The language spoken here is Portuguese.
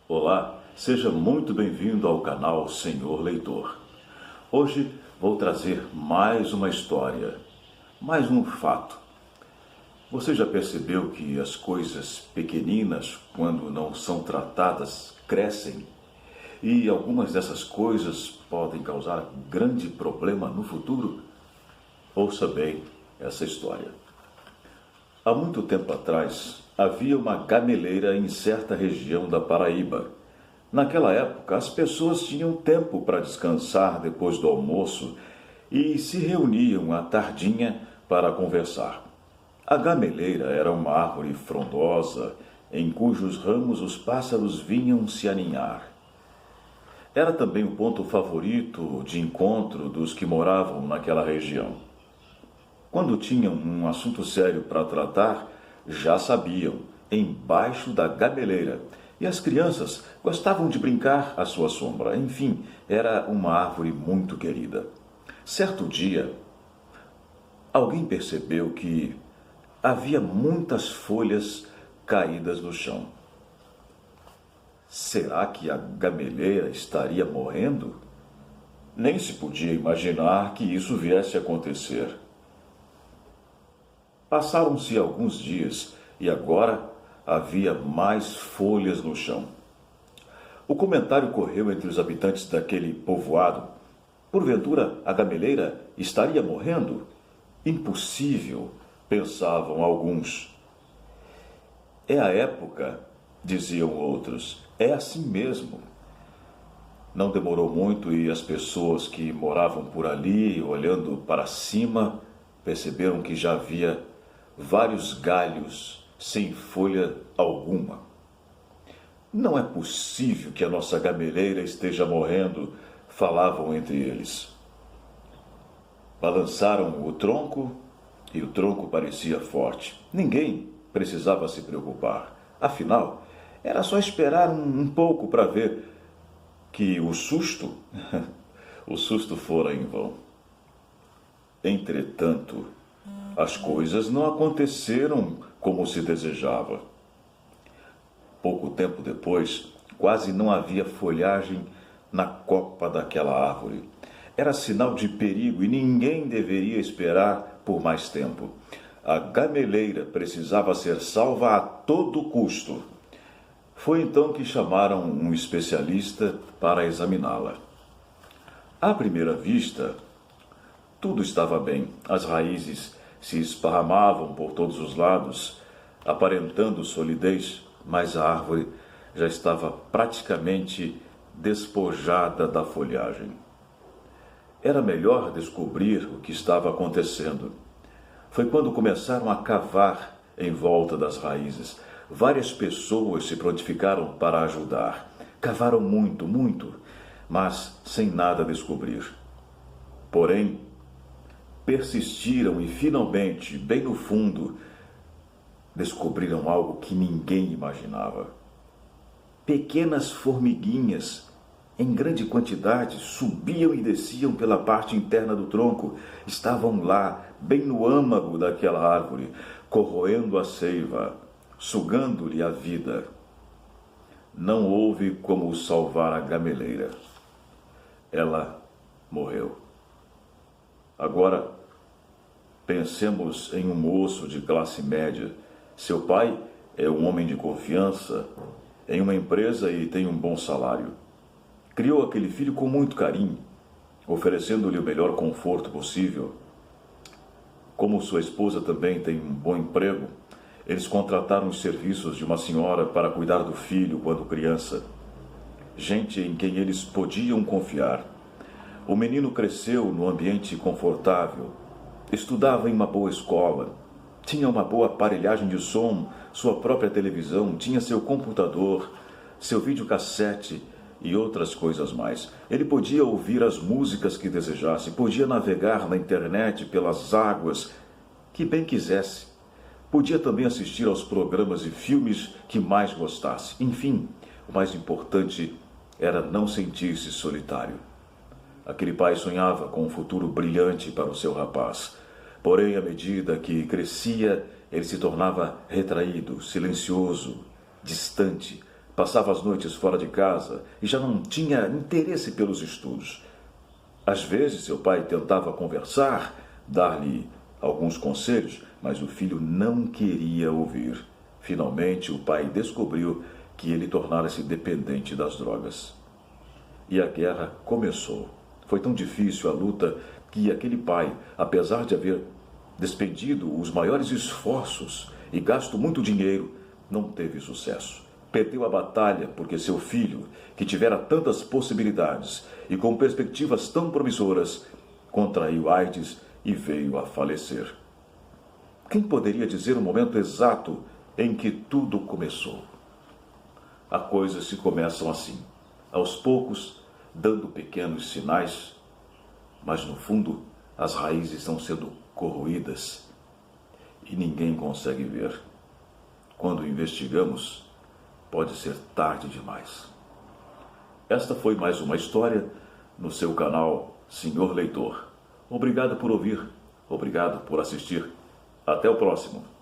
Olá, seja muito bem-vindo ao canal Senhor Leitor. Hoje vou trazer mais uma história, mais um fato. Você já percebeu que as coisas pequeninas, quando não são tratadas, crescem? E algumas dessas coisas podem causar grande problema no futuro? Ouça bem essa história. Há muito tempo atrás, havia uma gameleira em certa região da Paraíba. Naquela época, as pessoas tinham tempo para descansar depois do almoço e se reuniam à tardinha para conversar. A gameleira era uma árvore frondosa, em cujos ramos os pássaros vinham se aninhar. Era também o ponto favorito de encontro dos que moravam naquela região. Quando tinham um assunto sério para tratar, já sabiam, embaixo da gameleira. E as crianças gostavam de brincar à sua sombra. Enfim, era uma árvore muito querida. Certo dia, alguém percebeu que havia muitas folhas caídas no chão. Será que a gameleira estaria morrendo? Nem se podia imaginar que isso viesse a acontecer. Passaram-se alguns dias e agora havia mais folhas no chão. O comentário correu entre os habitantes daquele povoado. Porventura, a gameleira estaria morrendo? Impossível, pensavam alguns. É a época, diziam outros, é assim mesmo. Não demorou muito e as pessoas que moravam por ali, olhando para cima, perceberam que já havia vários galhos sem folha alguma. Não é possível que a nossa gameleira esteja morrendo, falavam entre eles. Balançaram o tronco e o tronco parecia forte. Ninguém precisava se preocupar. Afinal, era só esperar um pouco para ver que o susto fora em vão. Entretanto, as coisas não aconteceram como se desejava. Pouco tempo depois, quase não havia folhagem na copa daquela árvore. Era sinal de perigo e ninguém deveria esperar por mais tempo. A gameleira precisava ser salva a todo custo. Foi então que chamaram um especialista para examiná-la. À primeira vista, tudo estava bem. As raízes se esparramavam por todos os lados, aparentando solidez, mas a árvore já estava praticamente despojada da folhagem. Era melhor descobrir o que estava acontecendo. Foi quando começaram a cavar em volta das raízes. Várias pessoas se prontificaram para ajudar. Cavaram muito, mas sem nada descobrir. Porém, persistiram e finalmente, bem no fundo, descobriram algo que ninguém imaginava. Pequenas formiguinhas, em grande quantidade, subiam e desciam pela parte interna do tronco. Estavam lá, bem no âmago daquela árvore, corroendo a seiva, sugando-lhe a vida. Não houve como salvar a gameleira. Ela morreu. Agora, pensemos em um moço de classe média. Seu pai é um homem de confiança em uma empresa e tem um bom salário. Criou aquele filho com muito carinho, oferecendo-lhe o melhor conforto possível. Como sua esposa também tem um bom emprego, eles contrataram os serviços de uma senhora para cuidar do filho quando criança. Gente em quem eles podiam confiar. O menino cresceu num ambiente confortável, estudava em uma boa escola, tinha uma boa aparelhagem de som, sua própria televisão, tinha seu computador, seu videocassete e outras coisas mais. Ele podia ouvir as músicas que desejasse, podia navegar na internet pelas águas que bem quisesse. Podia também assistir aos programas e filmes que mais gostasse. Enfim, o mais importante era não sentir-se solitário. Aquele pai sonhava com um futuro brilhante para o seu rapaz. Porém, à medida que crescia, ele se tornava retraído, silencioso, distante, Passava as noites fora de casa e já não tinha interesse pelos estudos. Às vezes, seu pai tentava conversar, dar-lhe alguns conselhos, mas o filho não queria ouvir. Finalmente, o pai descobriu que ele tornara-se dependente das drogas. E a guerra começou. Foi tão difícil a luta que aquele pai, apesar de haver despendido os maiores esforços e gasto muito dinheiro, não teve sucesso. Perdeu a batalha porque seu filho, que tivera tantas possibilidades e com perspectivas tão promissoras, contraiu AIDS e veio a falecer. Quem poderia dizer o momento exato em que tudo começou? As coisas se começam assim, aos poucos, dando pequenos sinais, mas no fundo as raízes estão sendo corroídas e ninguém consegue ver. Quando investigamos, pode ser tarde demais. Esta foi mais uma história no seu canal Senhor Leitor. Obrigado por ouvir, obrigado por assistir. Até o próximo.